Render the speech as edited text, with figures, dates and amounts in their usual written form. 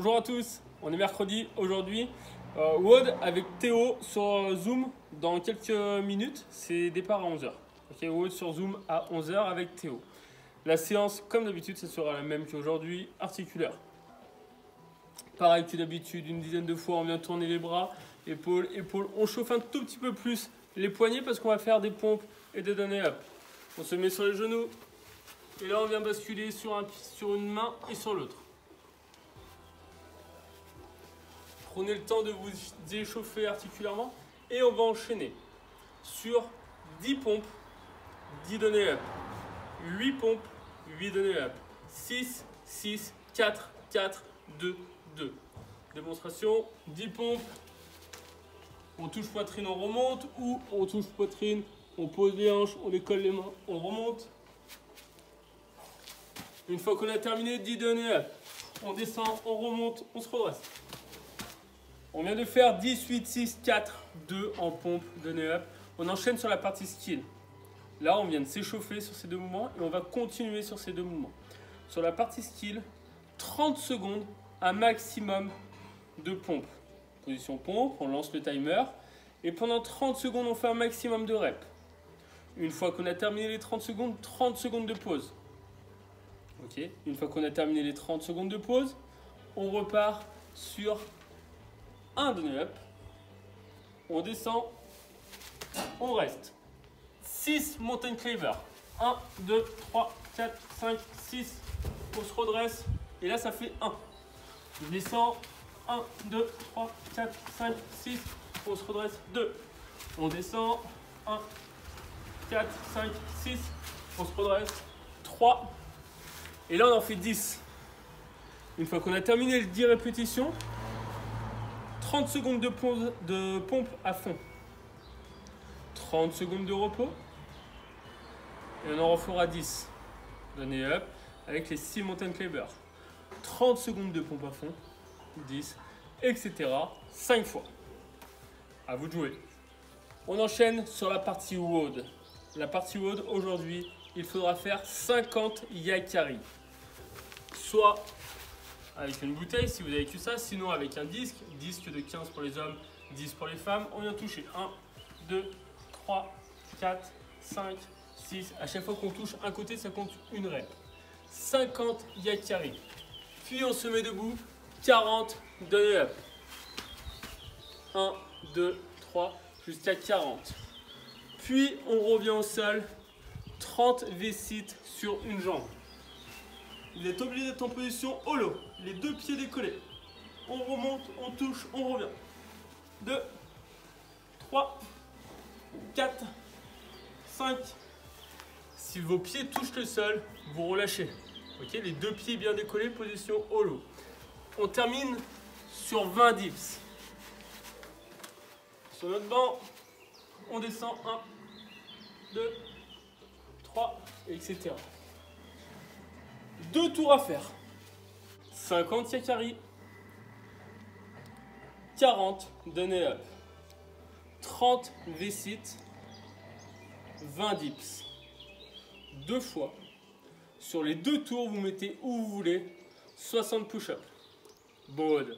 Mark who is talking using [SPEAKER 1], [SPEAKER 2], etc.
[SPEAKER 1] Bonjour à tous, on est mercredi aujourd'hui. WOD avec Théo sur Zoom dans quelques minutes, c'est départ à 11h. Ok, WOD sur Zoom à 11h avec Théo. La séance, comme d'habitude, ce sera la même qu'aujourd'hui, articulaire. Pareil que d'habitude, une dizaine de fois, on vient tourner les bras, épaules, épaules. On chauffe un tout petit peu plus les poignets parce qu'on va faire des pompes et des données up. On se met sur les genoux et là on vient basculer sur une main et sur l'autre. Prenez le temps de vous échauffer articulairement et on va enchaîner sur 10 pompes, 10 données up, 8 pompes, 8 données up, 6, 6, 4, 4, 2, 2. Démonstration, 10 pompes, on touche poitrine, on remonte, ou on touche poitrine, on pose les hanches, on décolle les mains, on remonte. Une fois qu'on a terminé, 10 données up, on descend, on remonte, on se redresse. On vient de faire 10, 8, 6, 4, 2 en pompe, données up. On enchaîne sur la partie skill. Là, on vient de s'échauffer sur ces deux mouvements et on va continuer sur ces deux mouvements. Sur la partie skill, 30 secondes, un maximum de pompe. Position pompe, on lance le timer et pendant 30 secondes, on fait un maximum de reps. Une fois qu'on a terminé les 30 secondes de pause. Ok. Une fois qu'on a terminé les 30 secondes de pause, on repart sur un donné up, on descend, on reste. 6 mountain cleaver. 1, 2, 3, 4, 5, 6. On se redresse. Et là, ça fait 1. Je descends. 1, 2, 3, 4, 5, 6. On se redresse. 2. On descend. 1, 4, 5, 6. On se redresse. 3. Et là, on en fait 10. Une fois qu'on a terminé les 10 répétitions, 30 secondes de pompe à fond. 30 secondes de repos. Et on en refera 10. Données up avec les 6 mountain climbers. 30 secondes de pompe à fond. 10, etc. 5 fois. À vous de jouer. On enchaîne sur la partie WOD. La partie WOD, aujourd'hui, il faudra faire 50 yakari. Soit avec une bouteille, si vous avez que ça, sinon avec un disque de 15 pour les hommes, 10 pour les femmes. On vient toucher 1, 2, 3, 4, 5, 6. À chaque fois qu'on touche un côté, ça compte une rep. 50 yakari. Puis on se met debout, 40 données up. 1, 2, 3, jusqu'à 40. Puis on revient au sol, 30 V-sit sur une jambe. Vous êtes obligé d'être en position holo, les deux pieds décollés. On remonte, on touche, on revient. 2, 3, 4, 5. Si vos pieds touchent le sol, vous relâchez. Ok, les deux pieds bien décollés, position holo. On termine sur 20 dips. Sur notre banc, on descend 1, 2, 3, etc. 2 tours à faire. 50 yakari. 40 données up. 30 V-sit. 20 dips. 2 fois. Sur les 2 tours, vous mettez où vous voulez. 60 push-ups. Bon WOD.